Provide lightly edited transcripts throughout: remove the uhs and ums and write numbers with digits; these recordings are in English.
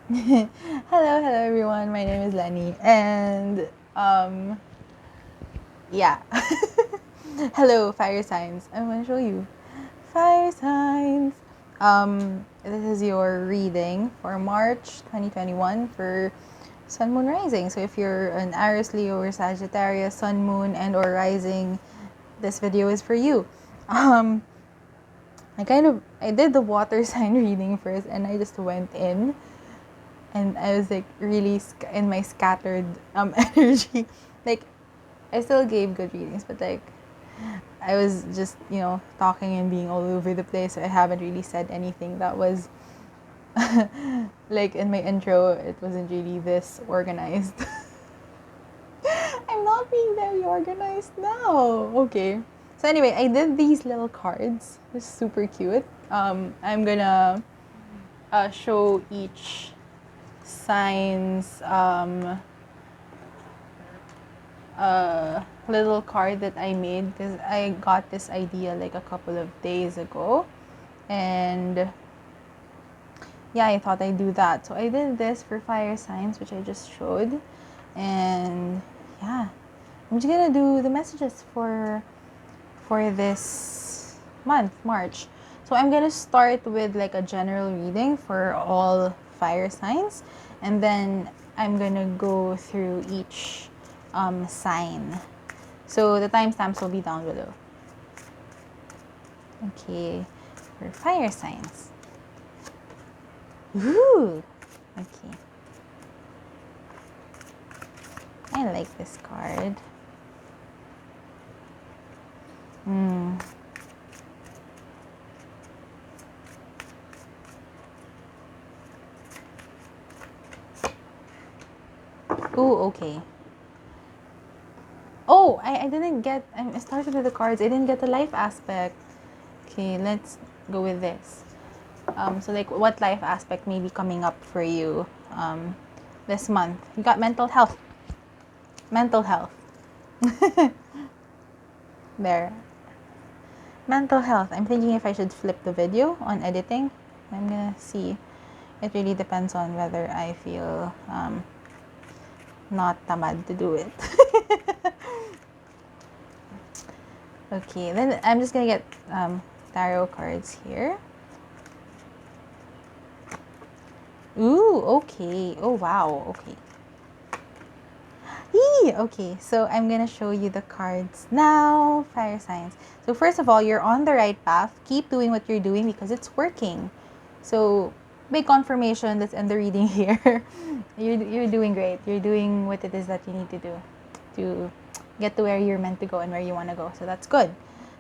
Hello everyone. My name is Lenny, and yeah. Hello, fire signs. I want to show you fire signs. This is your reading for March 2021 for Sun Moon Rising. So if you're an Aries, Leo, or Sagittarius, Sun Moon, and or Rising, this video is for you. Um, I did the water sign reading first, and I just went in and I was like really in my scattered energy. Like I still gave good readings, but like I was just talking and being all over the place. So I haven't really said anything that was like in my intro. It wasn't really this organized. I'm not being very organized now. Okay. So anyway, I did these little cards. It's super cute. I'm gonna show each signs little card that I made because I got this idea like a couple of days ago, and yeah, I thought I'd do that. So I did this for fire signs, which I just showed, and yeah, I'm just gonna do the messages for this month, March. So I'm gonna start with like a general reading for all fire signs, and then I'm gonna go through each sign. So the timestamps will be down below. Okay, for fire signs. Ooh, okay. I like this card. Ooh, okay. Oh, I didn't get, I started with the cards. I didn't get the life aspect. Okay, let's go with this. So like what life aspect may be coming up for you this month? You got mental health. Mental health. There. Mental health. I'm thinking if I should flip the video on editing. I'm gonna see. It really depends on whether I feel not tamad to do it. Okay, then I'm just gonna get tarot cards here. Ooh, okay. Oh, wow. Okay. Okay, so I'm gonna show you the cards now. Fire signs. So first of all, you're on the right path. Keep doing what you're doing because it's working. So big confirmation that's in the reading here. You're doing great. You're doing what it is that you need to do to get to where you're meant to go and where you want to go. So that's good.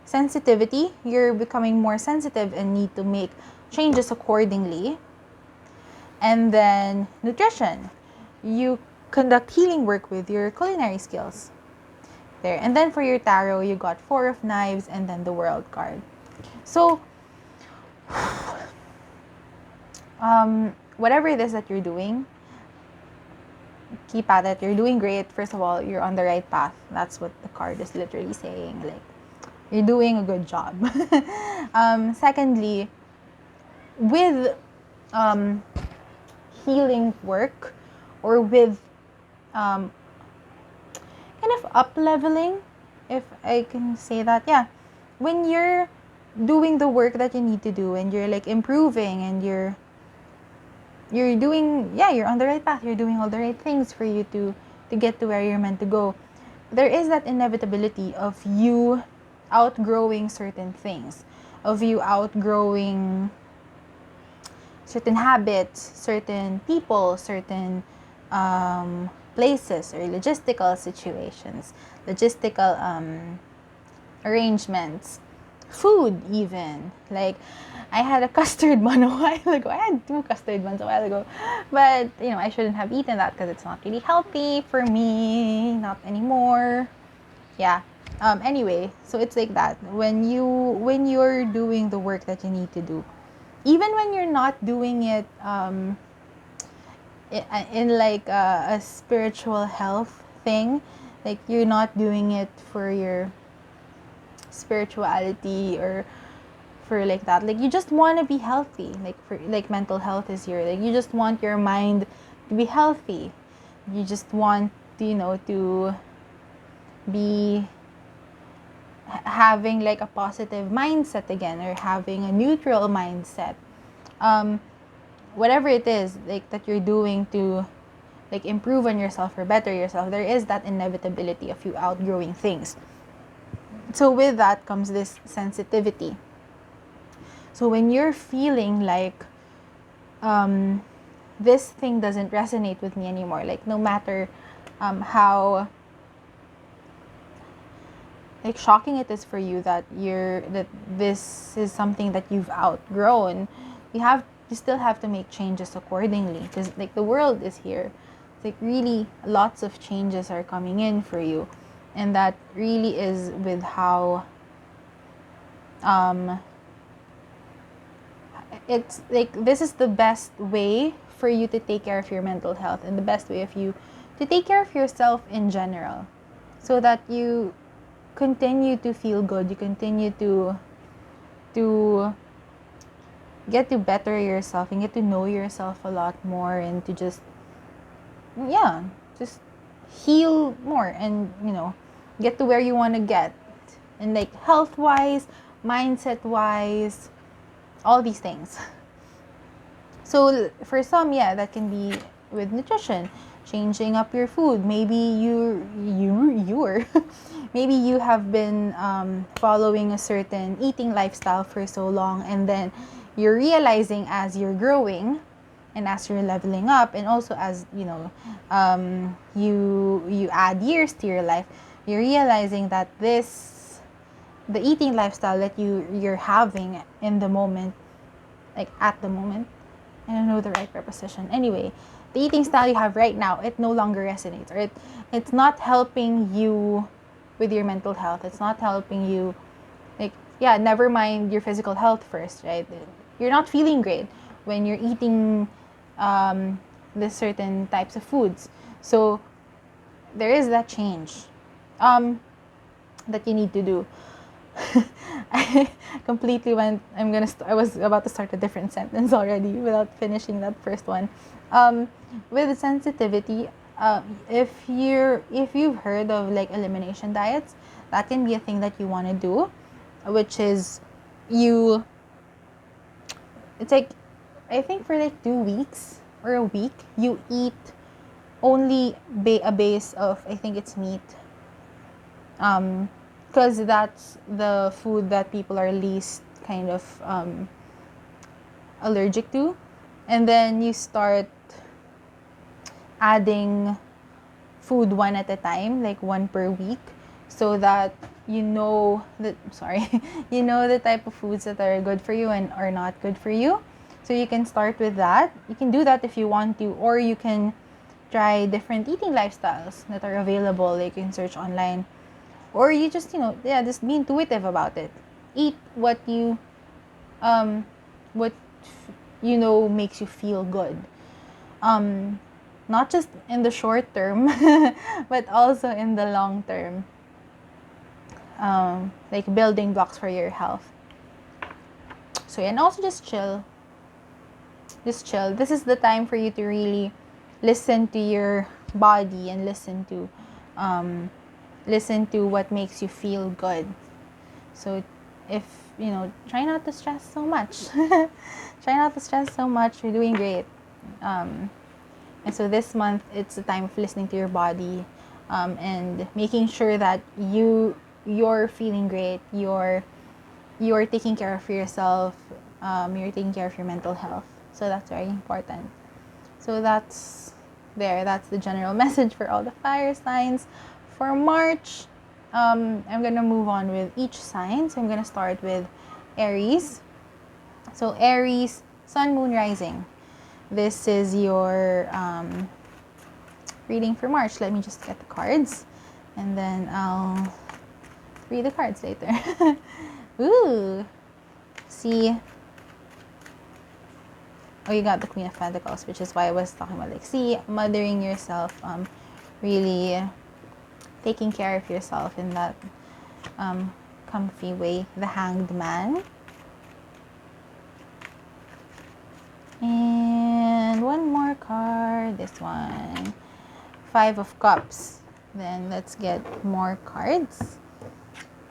Sensitivity. You're becoming more sensitive and need to make changes accordingly. And then nutrition. You conduct healing work with your culinary skills. There. And then for your tarot, you got Four of Knives and then the World card. So, whatever it is that you're doing, keep at it. You're doing great. First of all, you're on the right path. That's what the card is literally saying. Like, you're doing a good job. Secondly, with healing work or with kind of up leveling, if I can say that. Yeah, when you're doing the work that you need to do and you're like improving and you're doing, yeah, you're on the right path, you're doing all the right things for you to get to where you're meant to go, there is that inevitability of you outgrowing certain things, of you outgrowing certain habits, certain people, certain places or logistical situations, logistical arrangements, food even. Like, I had a custard bun a while ago. I had 2 custard buns a while ago. But, I shouldn't have eaten that because it's not really healthy for me. Not anymore. Yeah. Anyway, so it's like that. When you're doing the work that you need to do, even when you're not doing it in like a spiritual health thing, like you're not doing it for your spirituality or for like that. Like, you just want to be healthy. Like, for like, mental health is here. Like, you just want your mind to be healthy. You just want to, to be having like a positive mindset again, or having a neutral mindset. Whatever it is like that you're doing to like improve on yourself or better yourself, there is that inevitability of you outgrowing things. So with that comes this sensitivity. So when you're feeling like this thing doesn't resonate with me anymore, like no matter how like shocking it is for you that this is something that you've outgrown, you still have to make changes accordingly, because like the world is here. It's like really lots of changes are coming in for you, and that really is with how it's like this is the best way for you to take care of your mental health, and the best way of you to take care of yourself in general, so that you continue to feel good, you continue to get to better yourself and get to know yourself a lot more, and to just heal more, and get to where you want to get, and like health wise, mindset wise, all these things. So for some, that can be with nutrition, changing up your food. Maybe you're maybe you have been following a certain eating lifestyle for so long, and then you're realizing as you're growing and as you're leveling up, and also as you add years to your life, you're realizing that the eating lifestyle that you're having in the moment, like at the moment, I don't know the right preposition. Anyway, the eating style you have right now, it no longer resonates, or it's not helping you with your mental health. It's not helping you, like, never mind your physical health first, right? You're not feeling great when you're eating the certain types of foods. So there is that change that you need to do. I completely went. I was about to start a different sentence already without finishing that first one. With sensitivity, if you've heard of like elimination diets, that can be a thing that you want to do, which is it's like, I think for like 2 weeks or a week, you eat only a base of, I think it's meat. Because that's the food that people are least kind of allergic to. And then you start adding food one at a time, like one per week, so that you know the type of foods that are good for you and are not good for you. So you can start with that. You can do that if you want to, or you can try different eating lifestyles that are available. You can search online, or you just just be intuitive about it. Eat what makes you feel good, not just in the short term but also in the long term, like building blocks for your health. So and also just chill. This is the time for you to really listen to your body and listen to what makes you feel good. So if try not to stress so much. You're doing great. And so this month, it's the time of listening to your body, and making sure that you're feeling great. You're taking care of yourself. You're taking care of your mental health. So that's very important. So that's the general message for all the fire signs for March. I'm gonna move on with each sign. So I'm gonna start with Aries. So Aries, Sun, Moon, Rising. This is your reading for March. Let me just get the cards, and then I'll read the cards later. Ooh, see. Oh, you got the Queen of Pentacles, which is why I was talking about, like, see, mothering yourself, really taking care of yourself in that comfy way. The Hanged Man. one. 5 of Cups. Then let's get more cards.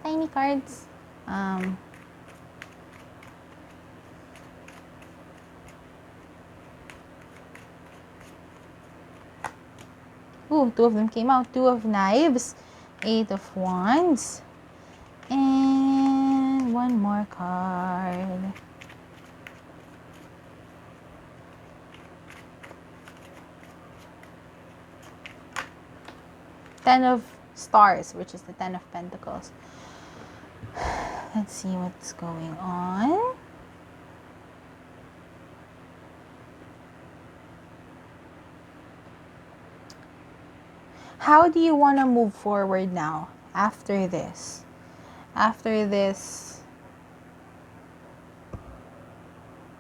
Tiny cards. Ooh, 2 of them came out. 2 of Knives, 8 of Wands, and one more card. Ten of Stars, which is the 10 of Pentacles. Let's see what's going on. How do you want to move forward now after this? After this,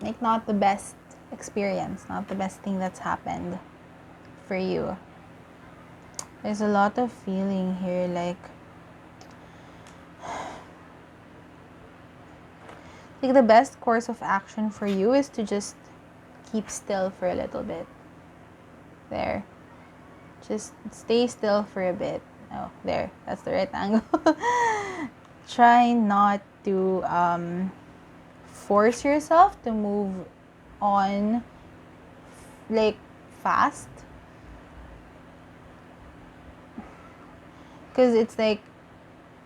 like, not the best experience, not the best thing that's happened for you. There's a lot of feeling here, like the best course of action for you is to just keep still for a little bit. There. Just stay still for a bit. Oh, there. That's the right angle. Try not to force yourself to move on, like, fast. Because it's like,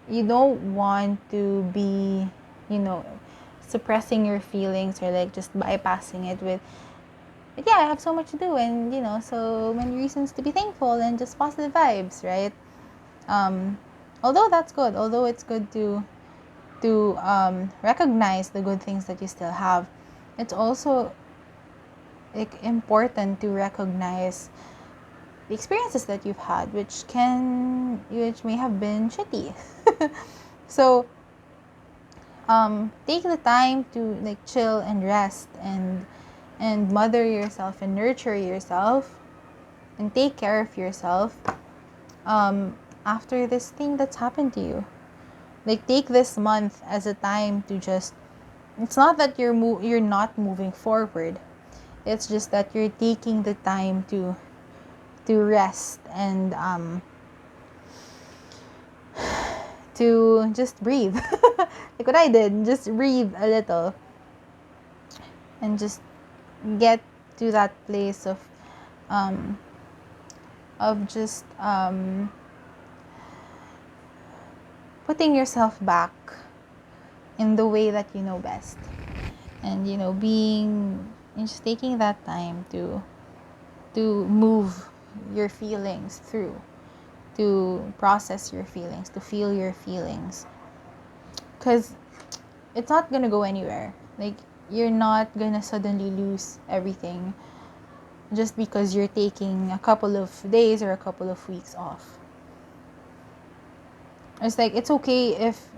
you don't want to be, suppressing your feelings, or like just bypassing it with, but yeah, I have so much to do, and so many reasons to be thankful, and just positive vibes, right? Although that's good, although it's good to recognize the good things that you still have, it's also like important to recognize the experiences that you've had, which may have been shitty. So take the time to like chill and rest, and mother yourself and nurture yourself and take care of yourself after this thing that's happened to you. Like, take this month as a time to just, it's not that you're not moving forward, it's just that you're taking the time to rest and to just breathe. Like what I did, just breathe a little and just get to that place of just putting yourself back in the way that you know best, and just taking that time to move your feelings through, to process your feelings, to feel your feelings, because it's not gonna go anywhere. Like, you're not gonna suddenly lose everything just because you're taking a couple of days or a couple of weeks off. It's like, it's okay if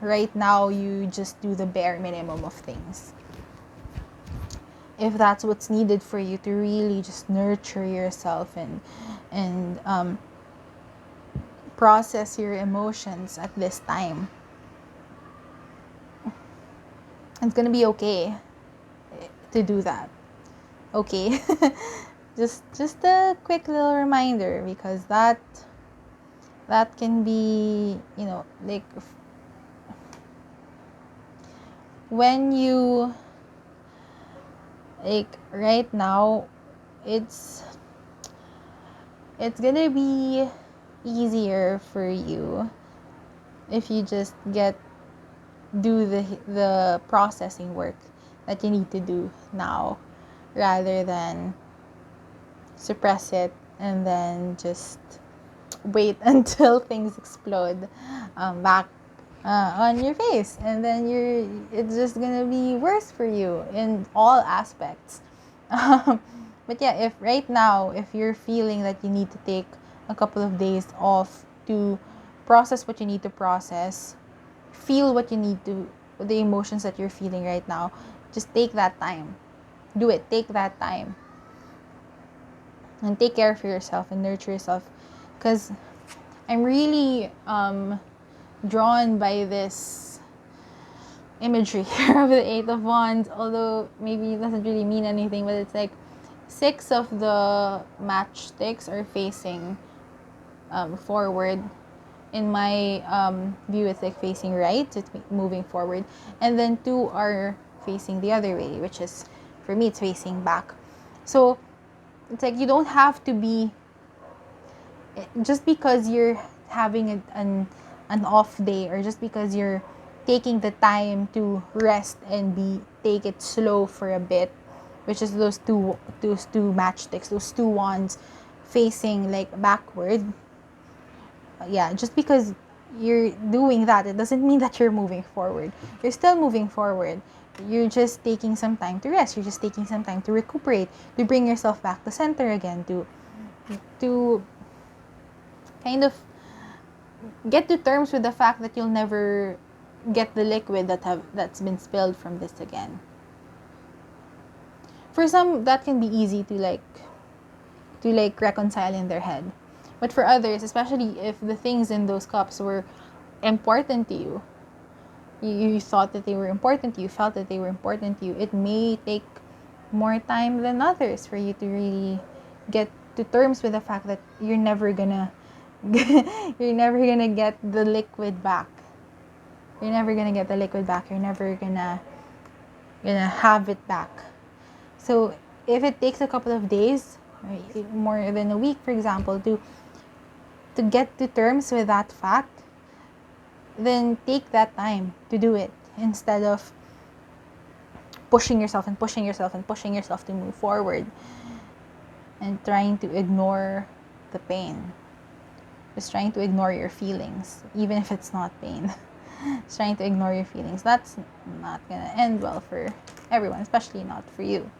right now you just do the bare minimum of things. If that's what's needed for you to really just nurture yourself and process your emotions at this time, it's gonna be okay to do that. Okay. just a quick little reminder, because that can be, like, when you, like, right now, it's gonna be easier for you if you just do the processing work that you need to do now, rather than suppress it and then just wait until things explode back on your face, and then it's just gonna be worse for you in all aspects. But yeah, if right now, if you're feeling that you need to take a couple of days off to process what you need to process, feel what you need to, the emotions that you're feeling right now, just take that time. Do it. Take that time. And take care of yourself and nurture yourself. Because I'm really drawn by this imagery here of the 8 of Wands, although maybe it doesn't really mean anything, but it's like, 6 of the matchsticks are facing forward. In my view, it's like facing right, it's moving forward, and then 2 are facing the other way, which is, for me, it's facing back. So it's like you don't have to be, just because you're having an off day, or just because you're taking the time to rest and take it slow for a bit, which is those two matchsticks, those 2 wands facing like backward. Yeah, just because you're doing that, it doesn't mean that you're moving forward. You're still moving forward. You're just taking some time to rest. You're just taking some time to recuperate, to bring yourself back to center again, to kind of get to terms with the fact that you'll never get the liquid that's been spilled from this again. For some, that can be easy to reconcile in their head. But for others, especially if the things in those cups were important to you, you thought that they were important to you, felt that they were important to you, it may take more time than others for you to really get to terms with the fact that you're never gonna get the liquid back. You're never gonna get the liquid back. You're never gonna have it back. So if it takes a couple of days, or more than a week, for example, to get to terms with that fact, then take that time to do it, instead of pushing yourself and pushing yourself and pushing yourself to move forward and trying to ignore the pain. Just trying to ignore your feelings, even if it's not pain. Just trying to ignore your feelings. That's not gonna end well for everyone, especially not for you.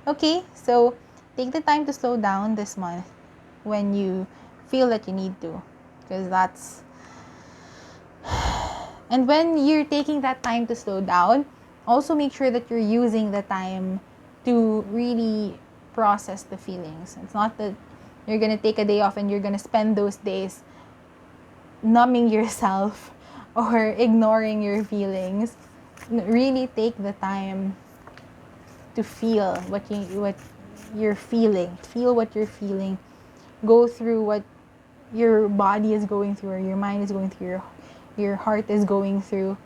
Okay, so take the time to slow down this month when you feel that you need to, because that's, and when you're taking that time to slow down, also make sure that you're using the time to really process the feelings. It's not that you're gonna take a day off and you're gonna spend those days numbing yourself or ignoring your feelings. Really take the time to feel what you're feeling. Feel what you're feeling. Go through what your body is going through, or your mind is going through, your heart is going through.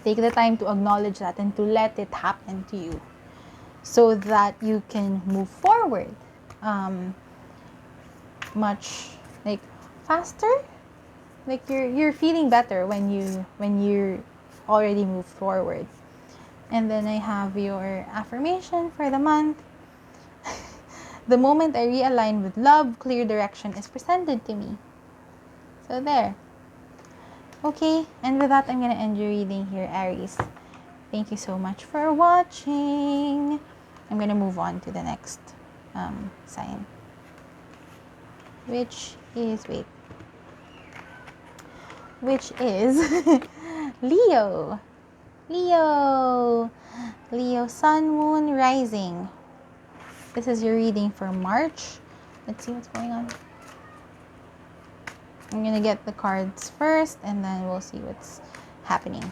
Take the time to acknowledge that and to let it happen to you, so that you can move forward much like faster. Like you're feeling better when you're already moved forward. And then I have your affirmation for the month. The moment I realign with love, clear direction is presented to me. So there. Okay, and with that, I'm gonna end your reading here, Aries. Thank you so much for watching. I'm gonna move on to the next sign, which is Leo. Leo, Sun, Moon, Rising. This is your reading for March. Let's see what's going on. I'm gonna get the cards first, and then we'll see what's happening.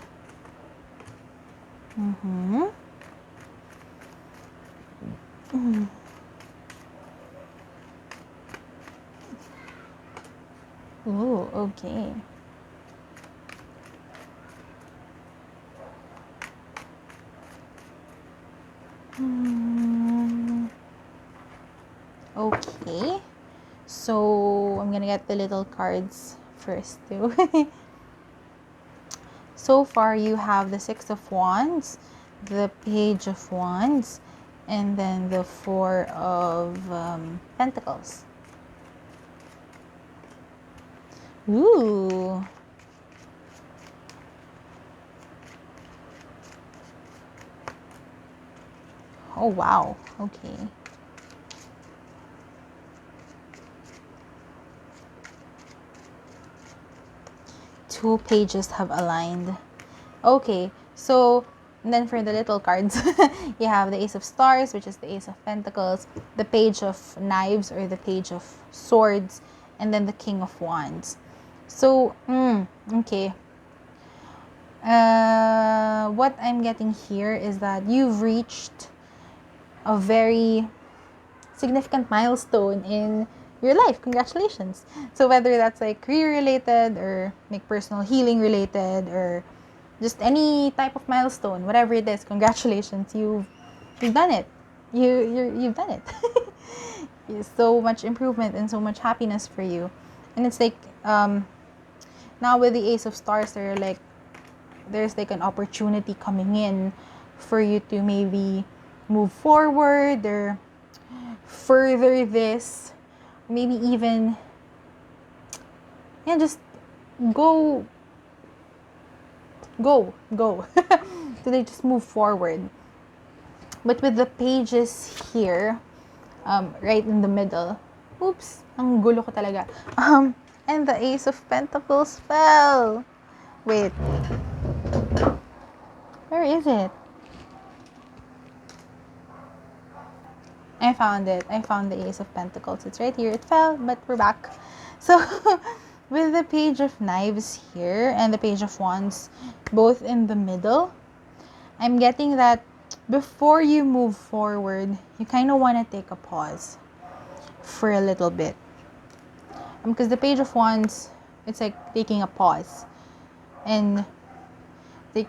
Ooh, okay. Okay, so I'm gonna get the little cards first too. So far you have the Six of Wands, the Page of Wands, and then the Four of Pentacles. Ooh. Oh wow, okay. Two pages have aligned. Okay, so and then for the little cards, you have the Ace of Stars, which is the Ace of Pentacles, the Page of Knives, or the Page of Swords, and then the King of Wands. So, okay. What I'm getting here is that you've reached a very significant milestone in your life. Congratulations. So whether that's like career related or like personal healing related or just any type of milestone, whatever it is, congratulations. You've done it. You've done it. So much improvement and so much happiness for you. And it's like now with the Ace of Stars, there's like an opportunity coming in for you to maybe move forward or further this, maybe even just go so they just move forward. But with the pages here, right in the middle, oops, ang gulo ko talaga, and the Ace of Pentacles fell. Wait, where is it? I found it. I found the Ace of Pentacles. It's right here. It fell, but we're back. So, with the Page of Knives here and the Page of Wands both in the middle, I'm getting that before you move forward, you kind of want to take a pause for a little bit. Because the Page of Wands, it's like taking a pause and like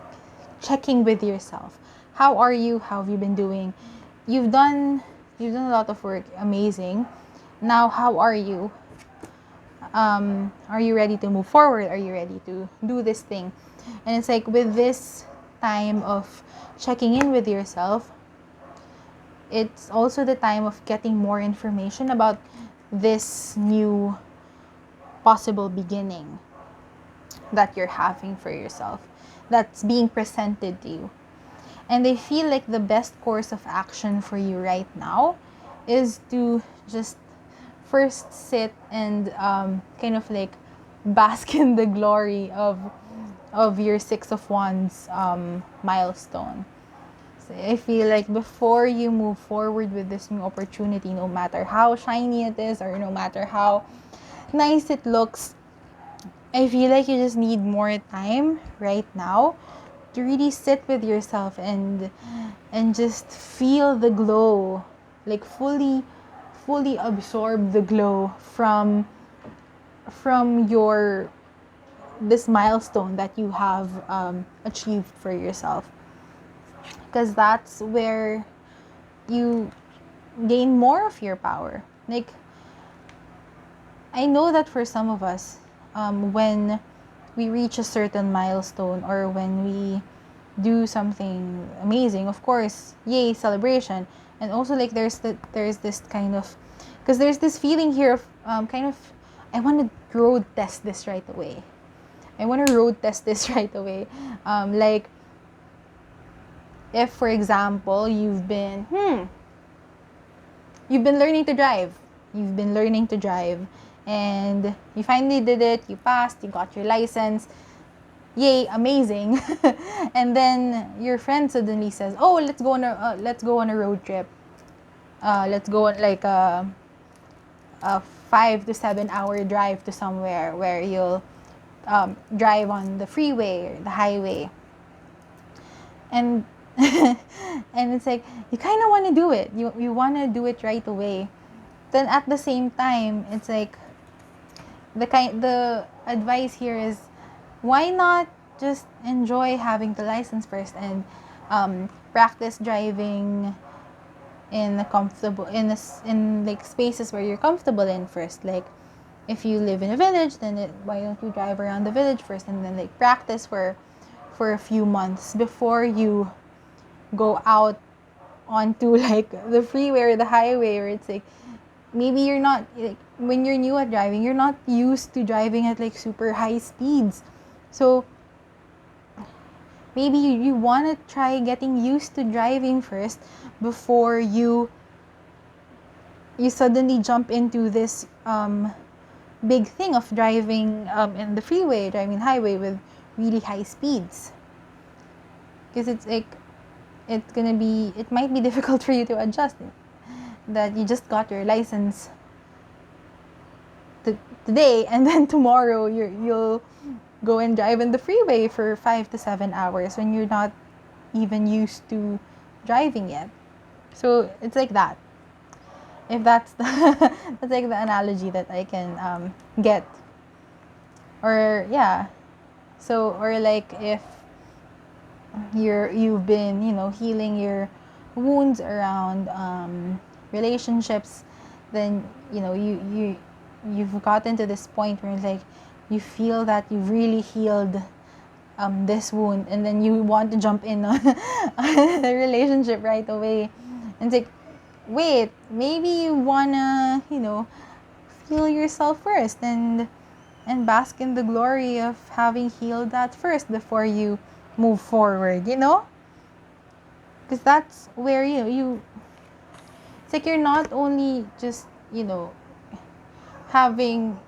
checking with yourself. How are you? How have you been doing? You've done a lot of work. Amazing. Now, how are you? Are you ready to move forward? Are you ready to do this thing? And it's like with this time of checking in with yourself, it's also the time of getting more information about this new possible beginning that you're having for yourself, that's being presented to you. And I feel like the best course of action for you right now is to just first sit and kind of like bask in the glory of your Six of Wands milestone. So I feel like before you move forward with this new opportunity, no matter how shiny it is or no matter how nice it looks, I feel like you just need more time right now to really sit with yourself and just feel the glow, like fully absorb the glow from your this milestone that you have achieved for yourself, because that's where you gain more of your power. Like, I know that for some of us, when we reach a certain milestone or when we do something amazing, of course, yay, celebration. And also like there's this kind of, because there's this feeling here of kind of, I want to road test this right away. Like, if for example you've been learning to drive, and you finally did it, you passed, you got your license, yay, amazing. And then your friend suddenly says, oh, let's go on a road trip, let's go on like a 5 to 7 hour drive to somewhere where you'll drive on the freeway or the highway. And and it's like you kind of want to do it, you want to do it right away. Then at the same time, it's like the advice here is, why not just enjoy having the license first and practice driving in like spaces where you're comfortable in first. Like, if you live in a village, then why don't you drive around the village first and then like practice for a few months before you go out onto like the freeway or the highway, where it's like maybe you're not, like, when you're new at driving, you're not used to driving at like super high speeds. So maybe you want to try getting used to driving first before you suddenly jump into this big thing of driving in the freeway, driving highway with really high speeds. Because it's like, it might be difficult for you to adjust that you just got your license today, and then tomorrow you'll go and drive in the freeway for 5 to 7 hours when you're not even used to driving yet. So it's like that. If that's the that's like the analogy that I can get. Or yeah. So, or like if you've been, healing your wounds around relationships, then you've gotten to this point where like you feel that you really healed this wound, and then you want to jump in on, on the relationship right away. And it's like, wait, maybe you wanna, feel yourself first, and bask in the glory of having healed that first before you move forward, because that's where you it's like you're not only just you're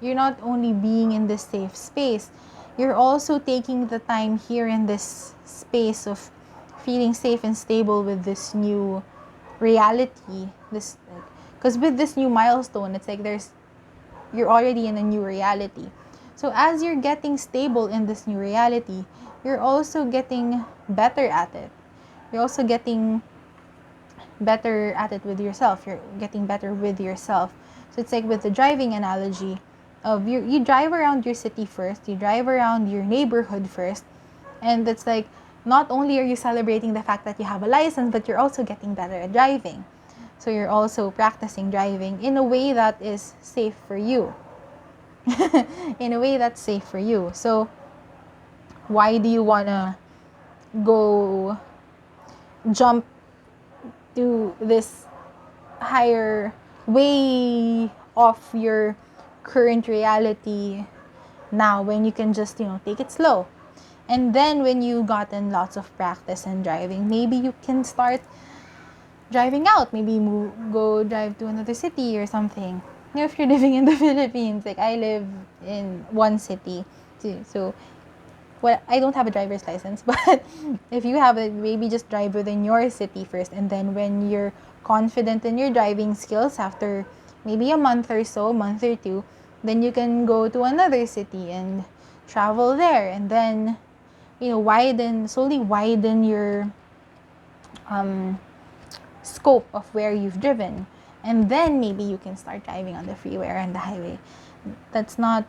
not only being in this safe space, you're also taking the time here in this space of feeling safe and stable with this new reality, this because with this new milestone, it's like you're already in a new reality. So as you're getting stable in this new reality, you're also getting better at it. You're also getting better at it with yourself. You're getting better with yourself. So it's like with the driving analogy of you drive around your city first, you drive around your neighborhood first, and that's like not only are you celebrating the fact that you have a license, but you're also getting better at driving. So you're also practicing driving in a way that is safe for you. In a way that's safe for you. So why do you wanna go jump to this higher way off your current reality now when you can just take it slow? And then when you gotten lots of practice in driving, maybe you can start driving out, maybe go drive to another city or something. If you're living in the Philippines, like I live in one city too, so well, I don't have a driver's license, but if you have it, maybe just drive within your city first, and then when you're confident in your driving skills, after maybe a month or so, month or two, then you can go to another city and travel there, and then slowly widen your scope of where you've driven, and then maybe you can start driving on the freeway or on the highway. That's not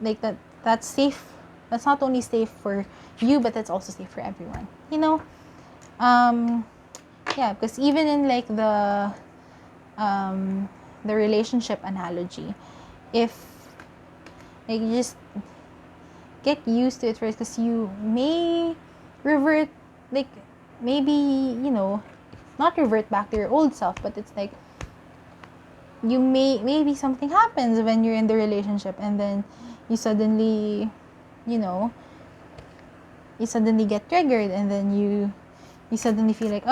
like that's safe. That's not only safe for you, but that's also safe for everyone, yeah, because even in like the relationship analogy, if like you just get used to it first, because you may revert, like maybe not revert back to your old self, but it's like maybe something happens when you're in the relationship, and then you suddenly get triggered, and then you suddenly feel like,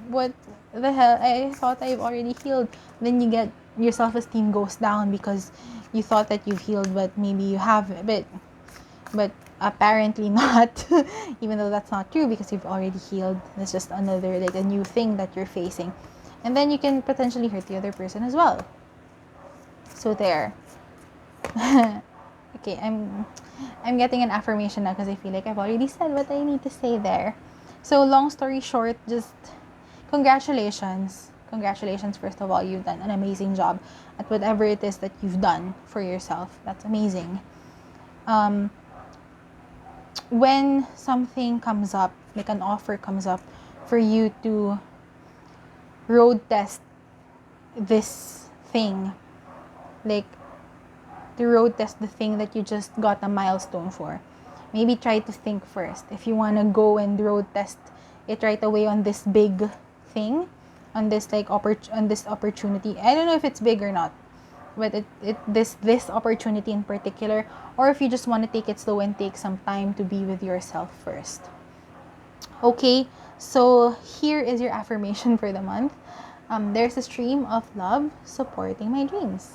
what the hell, I thought I've already healed. Then your self-esteem goes down because you thought that you've healed, but maybe you haven't, but apparently not. Even though that's not true, because you've already healed. It's just another, like a new thing that you're facing, and then you can potentially hurt the other person as well. So there. Okay, I'm getting an affirmation now because I feel like I've already said what I need to say there. So long story short, just congratulations. Congratulations, first of all. You've done an amazing job at whatever it is that you've done for yourself. That's amazing. When something comes up, like an offer comes up for you to road test this thing, like to road test the thing that you just got a milestone for, maybe try to think first if you want to go and road test it right away on this big thing, on this like on this opportunity. I don't know if it's big or not, but this opportunity in particular, or if you just want to take it slow and take some time to be with yourself first. Okay, so here is your affirmation for the month. There's a stream of love supporting my dreams.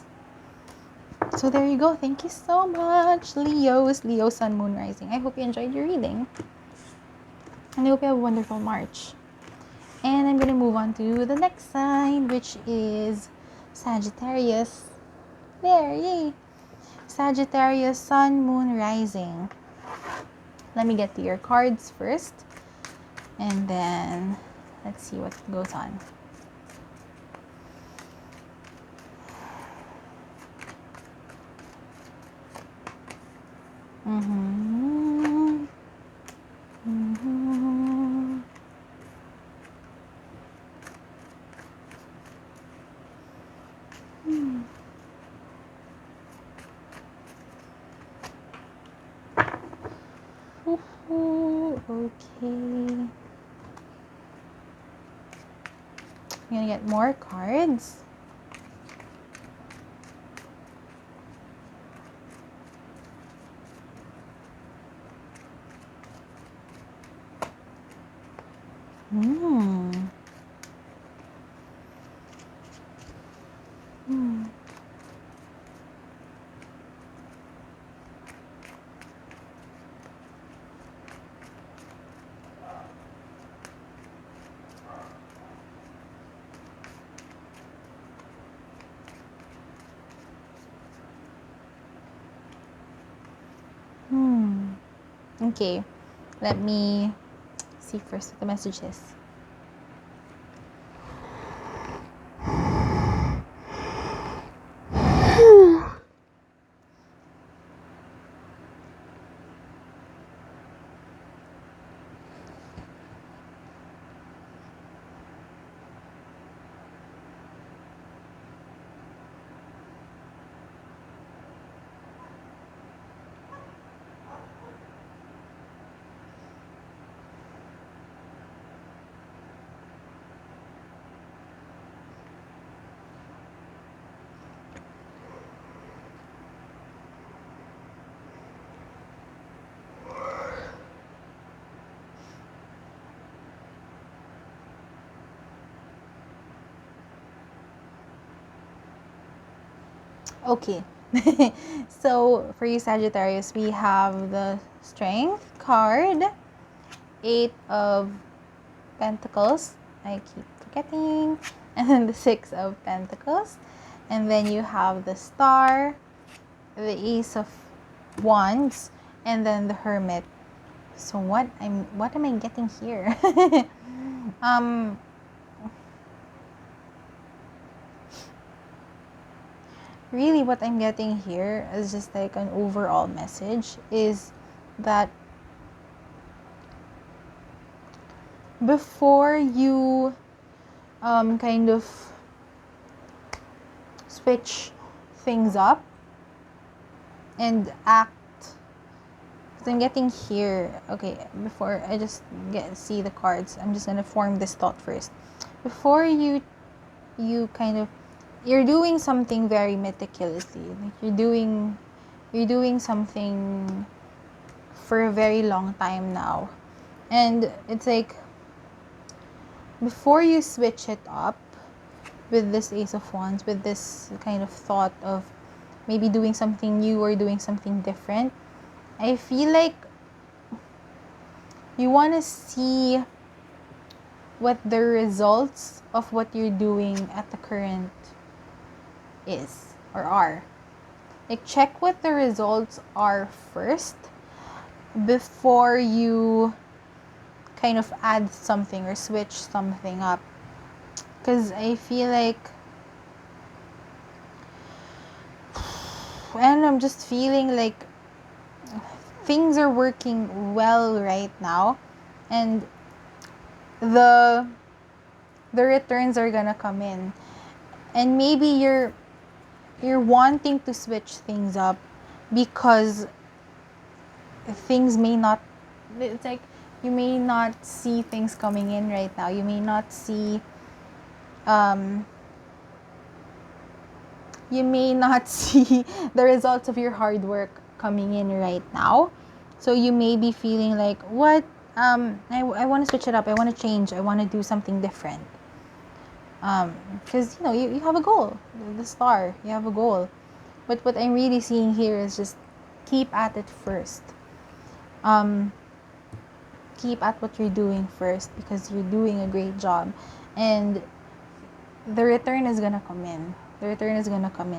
So there you go. Thank you so much, Leo Sun Moon Rising. I hope you enjoyed your reading, and I hope you have a wonderful March. And I'm gonna move on to the next sign, which is Sagittarius. There, yay! Sagittarius, Sun, Moon, Rising. Let me get to your cards first, and then let's see what goes on. Mm-hmm. Mm-hmm. Ooh, okay. I'm gonna get more cards. Hmm. Hmm. Hmm. Okay. Let me see first what the message is. Okay. So for you Sagittarius, we have the Strength card, 8 of Pentacles. I keep forgetting. And then the 6 of Pentacles. And then you have the Star, the Ace of Wands, and then the Hermit. So what am I getting here? um Really what I'm getting here is just like an overall message is that before you kind of switch things up and act, because I'm getting here, okay, before I just see the cards, I'm just gonna form this thought first. Before you kind of, you're doing something very meticulously, like you're doing something for a very long time now, and it's like before you switch it up with this Ace of Wands, with this kind of thought of maybe doing something new or doing something different, I feel like you want to see what the results of what you're doing at the current is or are. Like, check what the results are first before you kind of add something or switch something up. Because I feel like, and I'm just feeling like things are working well right now, and the returns are gonna come in, and maybe you're wanting to switch things up because things may not, it's like you may not see things coming in right now, you may not see the results of your hard work coming in right now. So you may be feeling like, what, I want to switch it up, I want to change, I want to do something different, because you have a goal, the Star, you have a goal. But what I'm really seeing here is just keep at it first. Keep at what you're doing first, because you're doing a great job, and the return is gonna come in. The return is gonna come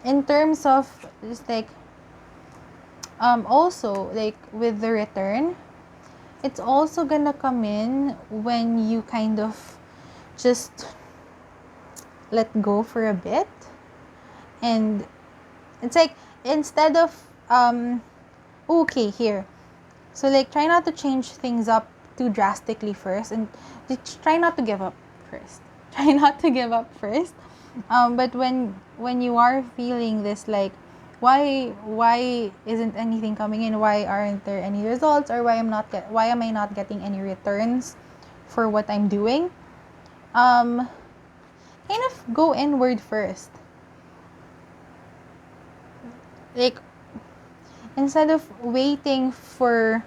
in terms of just like, also like with the return, it's also gonna come in when you kind of just let go for a bit, and it's like, instead of okay, here. So like try not to change things up too drastically first, and just try not to give up first. Try not to give up first. But when you are feeling this, like why isn't anything coming in? Why aren't there any results? Or why am I not getting any returns for what I'm doing? Kind of go inward first. Like instead of waiting for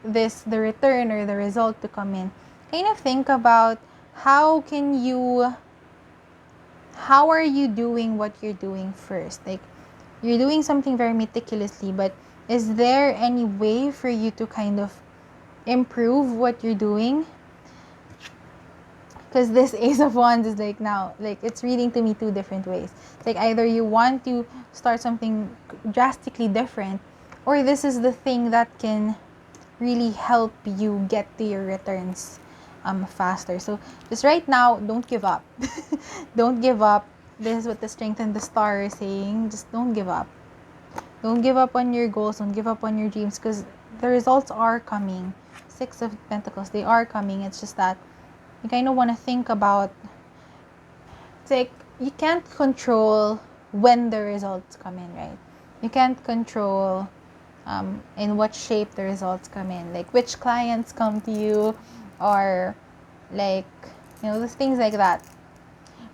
the return or the result to come in, kind of think about how are you doing what you're doing first. Like you're doing something very meticulously, but is there any way for you to kind of improve what you're doing? Because this Ace of Wands is like, now, like it's reading to me two different ways. It's like either you want to start something drastically different, or this is the thing that can really help you get to your returns faster. So just right now, don't give up. Don't give up. This is what the Strength and the Star is saying. Just don't give up. Don't give up on your goals. Don't give up on your dreams, because the results are coming. Six of Pentacles, they are coming. It's just that you kind of want to think about, it's like you can't control when the results come in, right? You can't control in what shape the results come in, like which clients come to you, or like, you know, the things like that.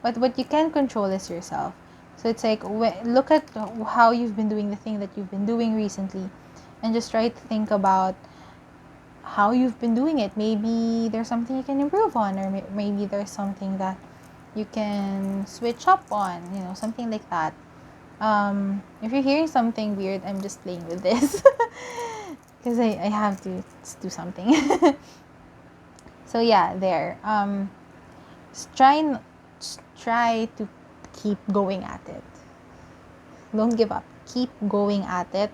But what you can control is yourself. So it's like, look at how you've been doing the thing that you've been doing recently, and just try to think about how you've been doing it. Maybe there's something you can improve on, or maybe there's something that you can switch up on, you know, something like that. If you're hearing something weird, I'm just playing with this because I have to do something. So yeah, there. Just try to keep going at it. Don't give up. Keep going at it,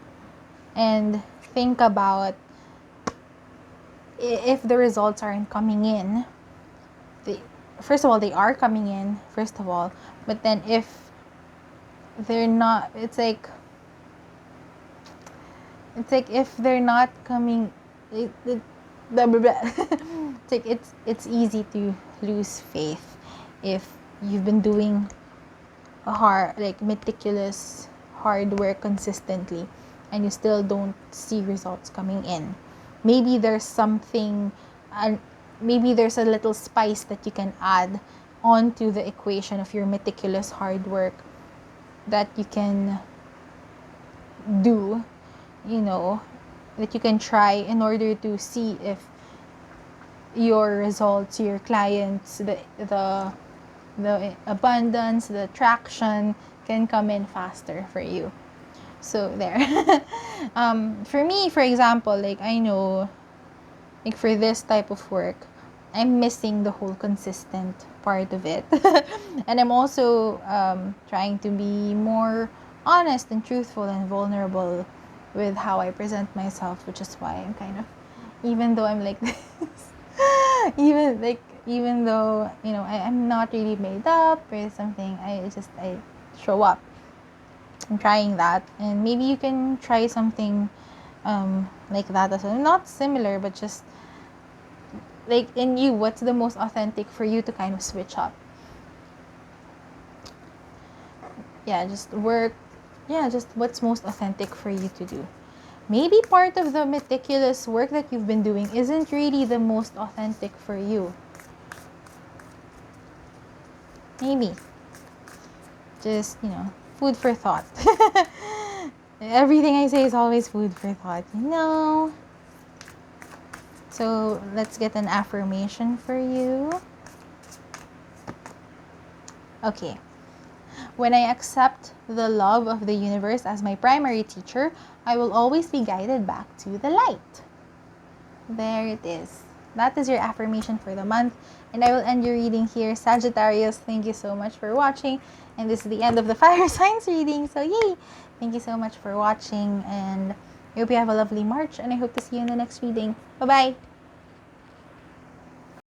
and think about, if the results aren't coming in, first of all, they are coming in, first of all, but then if they're not, it's like if they're not coming, blah, blah, blah. It's like it's easy to lose faith if you've been doing meticulous hard work consistently, and you still don't see results coming in. Maybe there's something, maybe there's a little spice that you can add onto the equation of your meticulous hard work that you can do, you know, that you can try in order to see if your results, your clients, the abundance, the traction can come in faster for you. So there. For me, for example, like I know, like for this type of work, I'm missing the whole consistent part of it. And I'm also trying to be more honest and truthful and vulnerable with how I present myself, which is why I'm kind of, even though I'm like this, even though, you know, I'm not really made up or something, I show up. I'm trying that, and maybe you can try something like that as well. Not similar, but just like in you, what's the most authentic for you to kind of switch up. Yeah, just what's most authentic for you to do. Maybe part of the meticulous work that you've been doing isn't really the most authentic for you. Maybe. Just, you know, food for thought. Everything I say is always food for thought, you know. So let's get an affirmation for you. Okay. When I accept the love of the universe as my primary teacher, I will always be guided back to the light. There it is. That is your affirmation for the month. And I will end your reading here. Sagittarius, thank you so much for watching. And this is the end of the fire signs reading. So yay! Thank you so much for watching. And I hope you have a lovely March. And I hope to see you in the next reading. Bye-bye!